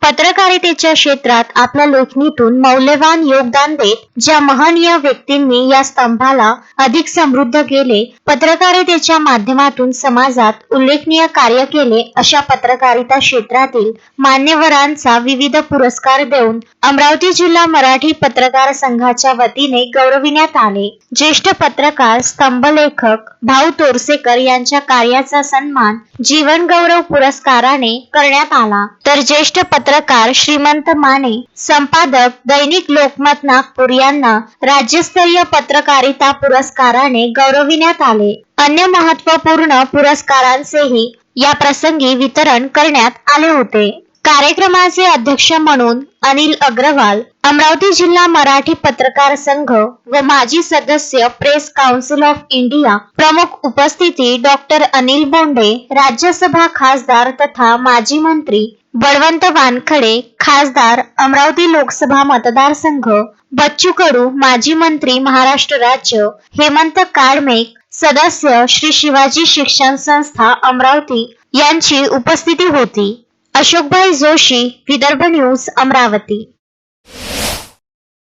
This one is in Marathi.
पत्रकारितेच्या क्षेत्रात आपल्या लेखणीतून मौल्यवान योगदान देत ज्या महनीय व्यक्तींनी या स्तंभाला अधिक समृद्ध केले, पत्रकारितेच्या माध्यमातून समाजात उल्लेखनीय कार्य केले, अशा पत्रकारिता क्षेत्रातील मान्यवरांचा विविध पुरस्कार देऊन अमरावती जिल्हा मराठी पत्रकार संघाच्या वतीने गौरविण्यात आले. ज्येष्ठ पत्रकार स्तंभलेखक भाऊ तोरसेकर यांच्या कार्याचा सन्मान जीवन गौरव पुरस्काराने करण्यात आला. तर ज्येष्ठ पत्रकार श्रीमंत माने, संपादक दैनिक लोकमत नागपूर यांना राज्यस्तरीय पत्रकारिता पुरस्काराने गौरविण्यात आले. अन्य महत्त्वपूर्ण पुरस्कारांचेही या प्रसंगी वितरण करण्यात आले होते. कार्यक्रमाचे अध्यक्ष म्हणून अनिल अग्रवाल, अमरावती जिल्हा मराठी पत्रकार संघ व माजी सदस्य प्रेस काउन्सिल ऑफ इंडिया प्रमुख उपस्थिती डॉक्टर अनिल बोंडे, राज्यसभा खासदार तथा माजी मंत्री बळवंत वानखडे, खासदार अमरावती लोकसभा मतदारसंघ बच्चू कडू, माजी मंत्री महाराष्ट्र राज्य हेमंत काळमेघ, सदस्य श्री शिवाजी शिक्षण संस्था अमरावती यांची उपस्थिती होती. अशोकभाई जोशी, विदर्भ न्यूज, अमरावती.